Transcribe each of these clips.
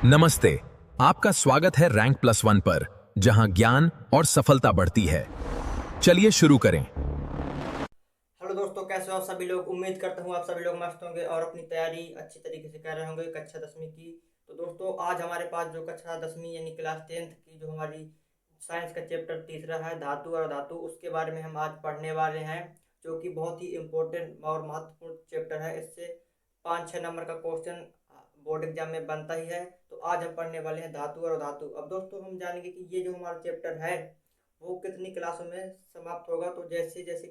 नमस्ते। आपका स्वागत है रैंक प्लस वन पर, जहां ज्ञान और सफलता बढ़ती है। चलिए शुरू करें। हेलो दोस्तों, कैसे हो आप सभी लोग। उम्मीद करता हूँ आप सभी लोग मस्त होंगे और अपनी तैयारी अच्छी तरीके से कर रहे होंगे कक्षा 10वीं की। तो दोस्तों, आज हमारे पास जो कक्षा 10वीं यानी क्लास 10th की जो हमारी साइंस का चैप्टर तीसरा है, धातु और अधातु, उसके बारे में हम आज पढ़ने वाले हैं, जो कि बहुत ही इम्पोर्टेंट और महत्वपूर्ण चैप्टर है। इससे 5-6 नंबर का क्वेश्चन बोर्ड एग्जाम में बनता ही है। तो आज हम पढ़ने वाले हैं धातु और अधातु। अब दोस्तों, हम जानेंगे कि ये जो हमारा चैप्टर है वो कितनी क्लासों में समाप्त होगा। तो जैसे जैसे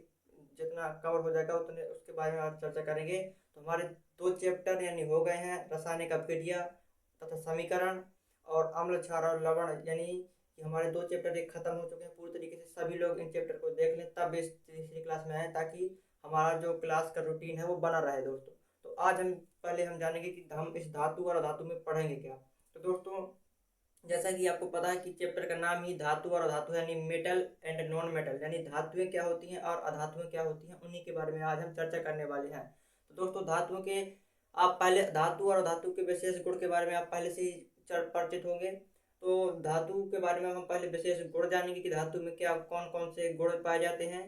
जितना कवर हो जाएगा उतने उसके बारे में आज चर्चा करेंगे। तो हमारे दो चैप्टर यानी हो गए हैं, रासायनिक अभिक्रिया तथा समीकरण और अम्ल क्षार और लवण, यानी कि हमारे दो चैप्टर एक खत्म हो चुके हैं पूरी तरीके से। सभी लोग इन चैप्टर को देख लें तब इस तीसरी क्लास में आए, ताकि हमारा जो क्लास का रूटीन है वो बना रहे दोस्तों। तो आज हम पहले हम जानेंगे कि हम इस धातु और अधातु में पढ़ेंगे क्या। तो दोस्तों, जैसा कि आपको पता है कि चैप्टर का नाम ही धातु और अधातु यानी मेटल एंड नॉन मेटल, यानी धातुएं क्या होती हैं और अधातुएं क्या होती हैं, उन्हीं के बारे में आज हम चर्चा करने वाले हैं। तो दोस्तों, धातुओं के आप पहले धातु और अधातु के विशेष गुण के बारे में आप पहले से ही परिचित होंगे। तो धातु के बारे में हम पहले विशेष गुण जानेंगे कि धातु में क्या कौन कौन से गुण पाए जाते हैं।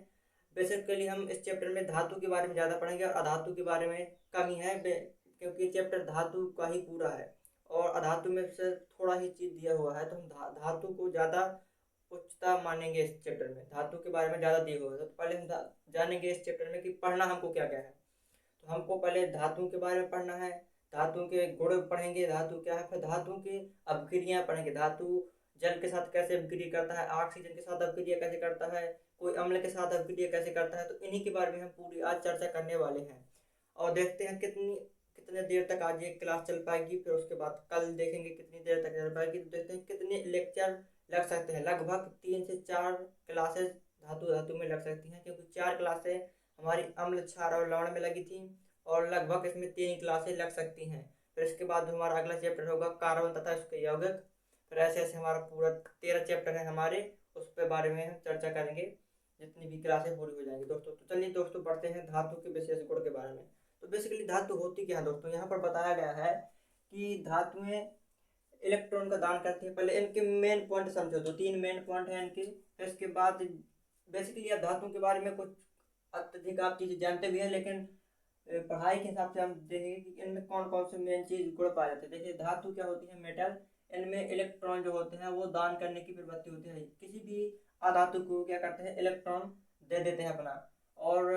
बेसिकली हम इस चैप्टर में धातु के बारे में ज़्यादा पढ़ेंगे और अधातु के बारे में कम ही है, क्योंकि चैप्टर धातु का ही पूरा है और अधातु में से थोड़ा ही चीज दिया हुआ है। तो हम धातु को ज्यादा उच्चता मानेंगे इस चैप्टर में, धातु के बारे में ज्यादा दिया हुआ है। तो पहले हम जानेंगे इस चैप्टर में कि पढ़ना हमको क्या क्या है। तो हमको पहले धातुओं के बारे में पढ़ना है, धातुओं के गुण पढ़ेंगे, धातु क्या है, फिर धातुओं की अभिक्रियाएं पढ़ेंगे। धातु जल के साथ कैसे अभिक्रिया करता है, ऑक्सीजन के साथ अभिक्रिया कैसे करता है, कोई अम्ल के साथ अभिक्रिया कैसे करता है। तो इन्हीं के बारे में हम पूरी आज चर्चा करने वाले हैं और देखते हैं कितने देर तक आज ये क्लास चल पाएगी। फिर उसके बाद कल देखेंगे कितनी देर तक चल पाएगी। तो देखते हैं कितने लेक्चर लग सकते हैं। लगभग 3 से 4 क्लासेस धातु धातु में लग सकती हैं, क्योंकि 4 क्लासें हमारी अम्ल क्षार और लवण में लगी थी और लगभग इसमें 3 क्लासें लग सकती हैं। फिर इसके बाद हमारा अगला चैप्टर होगा कार्बन तथा उसके यौगिक। फिर ऐसे ऐसे हमारा पूरा 13 चैप्टर है हमारे, उस पर बारे में हम चर्चा करेंगे जितनी भी क्लासें पूरी हो जाएंगी दोस्तों। तो चलिए दोस्तों, बढ़ते हैं धातु के विशेष गुण के बारे में। तो बेसिकली धातु होती क्या है दोस्तों, यहाँ पर बताया गया है कि धातुएं इलेक्ट्रॉन का दान करती हैं। पहले इनके मेन पॉइंट समझो, तो 3 मेन पॉइंट हैं इनके। फिर इसके बाद बेसिकली आप धातुओं के बारे में कुछ अत्यधिक आप चीज़ें जानते भी हैं, लेकिन पढ़ाई के हिसाब से हम देखेंगे कि इनमें कौन कौन से मेन चीज गुण पाए जाते हैं। देखिए, धातु क्या होती है, मेटल। इनमें इलेक्ट्रॉन जो होते हैं वो दान करने की प्रवृत्ति होती है। किसी भी अधातु को क्या करते हैं, इलेक्ट्रॉन दे देते हैं अपना। और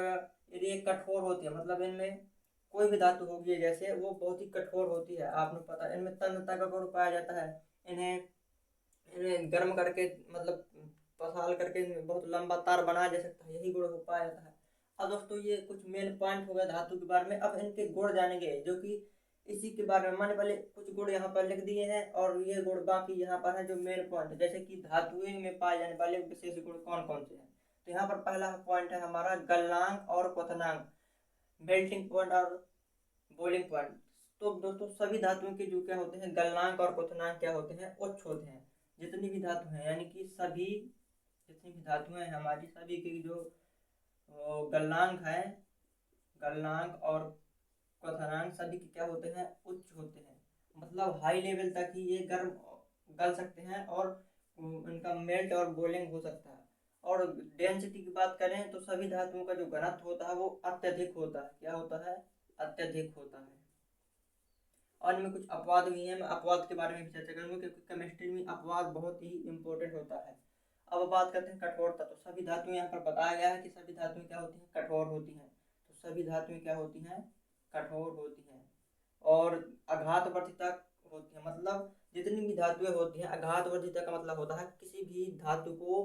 यदि ये कठोर होती है, मतलब इनमें कोई भी धातु होगी जैसे वो बहुत ही कठोर होती है, आपने पता है इनमें तन्यता का गुण पाया जाता है। इन्हें इन्हें गर्म करके, मतलब पसाल करके इनमें बहुत लंबा तार बनाया जा सकता है, यही गुण हो पाया जाता है। अब दोस्तों, ये कुछ मेन पॉइंट हो गए धातु के बारे में। अब इनके गुण जानेंगे, जो कि इसी के बारे में मैंने पहले कुछ गुण यहाँ पर लिख दिए हैं और ये गुण बाकी यहाँ पर है जो मेन पॉइंट है, जैसे कि धातुएं में पाए जाने वाले विशेष गुण कौन कौन से हैं। तो यहाँ पर पहला पॉइंट है हमारा गलनांक और क्वथनांक, मेल्टिंग पॉइंट और बॉइलिंग पॉइंट। तो दोस्तों, सभी धातुओं के जो क्या होते हैं, गलनांक और क्वथनांक क्या होते हैं, उच्च होते हैं। जितनी भी धातु हैं, यानी कि सभी जितनी भी धातुएं हैं हमारी, सभी की जो गलनांक है, गलनांक और क्वथनांक सभी के क्या होते हैं, उच्च होते हैं। मतलब हाई लेवल तक ही ये गर्म गल सकते हैं और इनका मेल्ट और बॉइलिंग हो सकता है। और डेंसिटी की बात करें तो सभी धातुओं का जो घनत्व होता है वो अत्यधिक होता है। क्या होता है, अत्यधिक होता है। और इनमें कुछ अपवाद भी हैं, मैं अपवाद के बारे में भी चर्चा करूंगा, क्योंकि केमिस्ट्री में अपवाद बहुत ही इंपॉर्टेंट होता है। अब बात करते हैं कठोरता। तो सभी धातुएं यहाँ पर बताया गया है कि सभी धातुएं क्या होती हैं, कठोर होती हैं। तो सभी धातुएं क्या होती हैं, कठोर होती हैं। और अघात वर्धिता होती है, मतलब जितनी भी धातुएं होती हैं, अघात वर्धिता का मतलब होता है किसी भी धातु को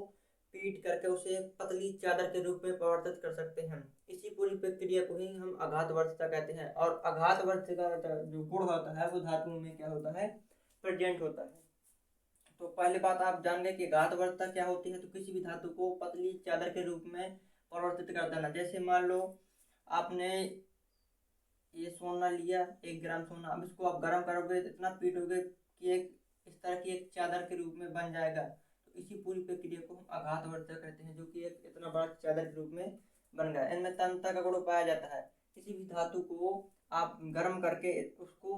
पीट करके उसे पतली चादर के रूप में परिवर्तित कर सकते हैं। इसी पूरी प्रक्रिया को ही हम आघात वर्धिता कहते हैं। और आघात वर्धिता का जो गुण होता है वो धातुओं में क्या होता है, प्रेजेंट होता है। तो पहली बात आप जान गए कि आघात वर्धिता क्या होती है। तो किसी भी धातु को पतली चादर के रूप में परिवर्तित कर देना। जैसे मान लो आपने ये सोना लिया, 1 ग्राम सोना, अब इसको आप गर्म करोगे तो इतना पीटोगे कि एक इस तरह की एक चादर के रूप में बन जाएगा। तो इसी पूरी प्रक्रिया को हम आघात वर्धक कहते हैं, जो कि एक इतना बड़ा चादर के रूप में बन गया। इनमें तन्यता का गुण पाया जाता है। किसी भी धातु को आप गर्म करके उसको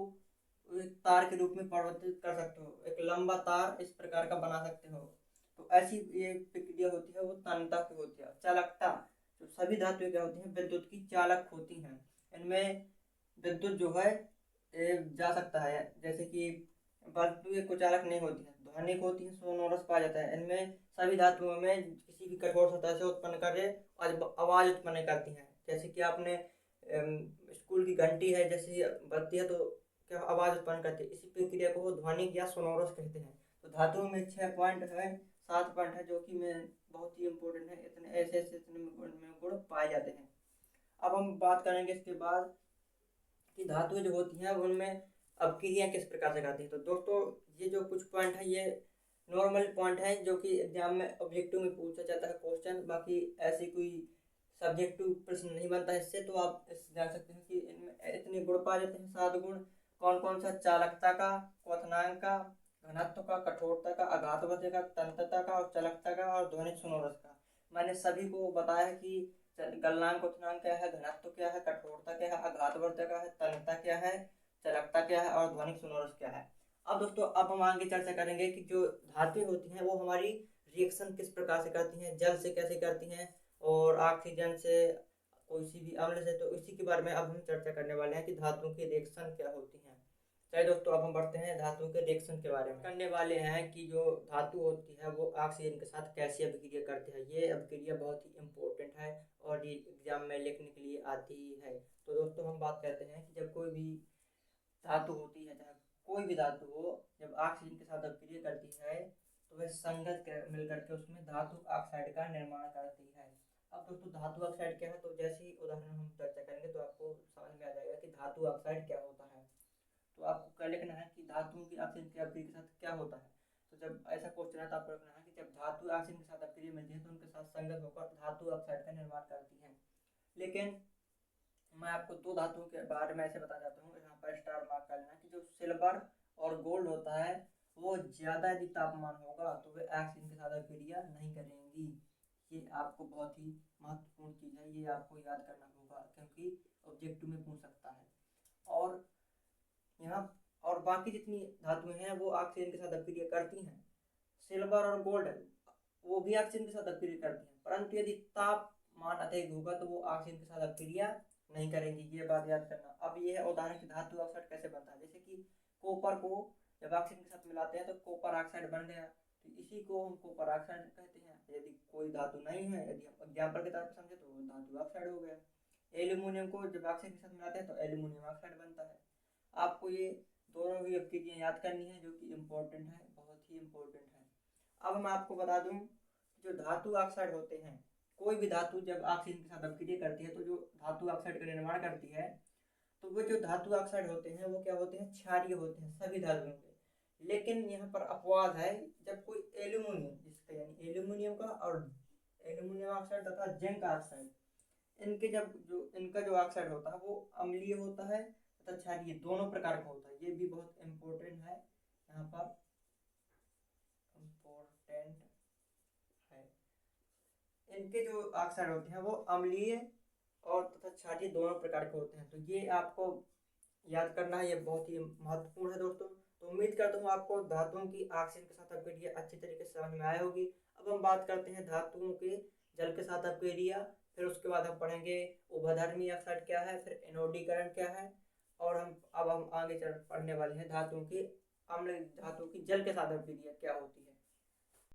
एक तार के रूप में परिवर्तित कर सकते हो, एक लंबा तार इस प्रकार का बना सकते हो। तो ऐसी ये प्रक्रिया होती है वो तन्यता की होती है। चालकता, जो सभी धातुएं क्या होती हैं, विद्युत की चालक होती हैं। इनमें विद्युत जो है जा सकता है, जैसे कि वस्तुएं कुचालक नहीं होती है, ध्वनिक होती है, सोनोरस पाया जाता है। इनमें सभी धातुओं में किसी भी कठोर सतह से उत्पन्न करे आवाज उत्पन्न करती हैं। जैसे कि आपने स्कूल की घंटी है, जैसे बजती है तो क्या आवाज उत्पन्न करती है, इसी प्रक्रिया को ध्वनिक या सोनोरस कहते हैं। तो धातुओं में 6 पॉइंट है, 7 पॉइंट है, जो कि में बहुत ही इंपॉर्टेंट है। इतने ऐसे इतने गुण पाए जाते हैं। अब हम बात करेंगे इसके बाद कि धातुएं जो होती हैं उनमें अपक्रिया किस प्रकार से करती हैं। तो दोस्तों ये जो कुछ पॉइंट है ये नॉर्मल पॉइंट है, जो कि एग्जाम में ऑब्जेक्टिव में पूछा जाता है क्वेश्चन। बाकी ऐसी कोई सब्जेक्टिव प्रश्न नहीं बनता इससे। तो आप इससे जान सकते हैं कि इनमें इतने गुण पाए जाते हैं, 7 गुण। कौन कौन सा? चालकता का, क्वथनांक का, घनत्व का, कठोरता का, आघातवर्ध का, तंत्रता का और चालकता का और ध्वनिक सोनोरस का। मैंने सभी को बताया कि गलनांक क्वथनांक क्या है, घनत्व क्या है, कठोरता क्या है, आघातवर्ध क्या है, तन्यता क्या है, चालकता क्या है और ध्वनिक सोनोरस क्या है। अब दोस्तों अब हम आगे चर्चा करेंगे कि जो धातुएं होती हैं वो हमारी रिएक्शन किस प्रकार से करती हैं, जल से कैसे करती हैं और ऑक्सीजन से, कोई सी भी अम्ल से। तो इसी के बारे में अब हम चर्चा करने वाले हैं कि धातुओं की रिएक्शन क्या होती हैं। चलिए दोस्तों अब हम बढ़ते हैं धातुओं के रिएक्शन के बारे में। करने वाले हैं कि जो धातु होती है वो ऑक्सीजन के साथ कैसे अभिक्रिया करती है। ये अभिक्रिया बहुत ही इम्पोर्टेंट है और ये एग्जाम में लिखने के लिए आती ही है। तो दोस्तों हम बात करते हैं कि जब कोई भी धातु होती है, चाहे कोई भी धातु हो, जब ऑक्सीजन के साथ अभिक्रिया करती है तो वह संगत मिलकर के उसमें धातु ऑक्साइड का निर्माण करती है। अब दोस्तों धातु ऑक्साइड क्या है, तो जैसे ही उदाहरण हम चर्चा करेंगे तो आपको समझ में आ जाएगा कि धातु ऑक्साइड क्या होता है। तो आपको क्या लिखना है कि धातुओं की ऑक्सीजन की अभिक्रिया के साथ क्या होता है। तो जब ऐसा क्वेश्चन है तो आपको लिखना है कि जब धातु ऑक्सीजन के साथ अभिक्रिया मिलती है तो उनके साथ संगत होकर धातु ऑक्साइड का निर्माण करती है। लेकिन मैं आपको 2 धातुओं के बारे में ऐसे बता जाता हूँ, यहाँ पर स्टार मार्क कर लेना कि जो सिल्वर और गोल्ड होता है वो ज़्यादा यदि तापमान होगा तो वे ऑक्सीजन के साथ अभिक्रिया नहीं करेंगी। ये आपको बहुत ही महत्वपूर्ण चीज़ है, ये आपको याद करना होगा क्योंकि ऑब्जेक्टिव में पूछ सकता है। और यहाँ और बाकी जितनी धातुएं हैं वो ऑक्सीजन के साथ अभिक्रिया करती हैं। सिल्वर और गोल्ड वो भी ऑक्सीजन के साथ अभिक्रिया करती हैं, परंतु यदि तापमान अधिक होगा तो वो ऑक्सीजन के साथ अभिक्रिया नहीं करेंगी। ये बात याद करना। अब ये है उदाहरण की धातु ऑक्साइड कैसे बनता है। जैसे कि कॉपर को जब ऑक्सीजन के साथ मिलाते हैं तो कॉपर ऑक्साइड बन गया, तो इसी को हम कॉपर ऑक्साइड कहते हैं। यदि कोई धातु नहीं है, यदि हम एग्जाम्पल के तौर पर समझे तो धातु ऑक्साइड हो गया। एल्यूमिनियम को जब ऑक्सीजन के साथ मिलाते हैं तो एल्यूमिनियम ऑक्साइड बनता है। आपको ये दोनों भी अभिक्रियाएं याद करनी है जो कि इम्पोर्टेंट है, बहुत ही इम्पोर्टेंट है। अब मैं आपको बता दूं जो धातु ऑक्साइड होते हैं, कोई भी धातु जब ऑक्सीजन के साथ अभिक्रिया करती है तो जो धातु ऑक्साइड का निर्माण करती है, तो वो जो धातु ऑक्साइड होते हैं वो क्या होते हैं, क्षारीय होते हैं सभी धातुओं के। लेकिन यहाँ पर अपवाद है, जब कोई एल्यूमिनियम, जिसका यानी एल्यूमिनियम का और एल्यूमिनियम ऑक्साइड तथा जिंक ऑक्साइड, इनका जो ऑक्साइड होता है वो अम्लीय होता है तथा क्षारीय दोनों प्रकार का होता है। ये भी बहुत इम्पोर्टेंट है, यहाँ पर इम्पोर्टेंट है। इनके जो ऑक्साइड होते हैं वो अम्लीय और तथा क्षारीय दोनों प्रकार के होते हैं। तो ये आपको याद करना है, ये बहुत ही महत्वपूर्ण है दोस्तों। तो उम्मीद करता हूँ आपको धातुओं की ऑक्सीजन के साथ अभिक्रिया अच्छी तरीके से समझ में आया होगी। अब हम बात करते हैं धातुओं के जल के साथ अभिक्रिया, फिर उसके बाद हम पढ़ेंगे उभयधर्मी ऑक्साइड क्या है, फिर एनोडीकरण क्या है, और हम आगे पढ़ने वाले हैं धातुओं की अम्ल धातु की जल के साथ अभिक्रिया क्या होती है।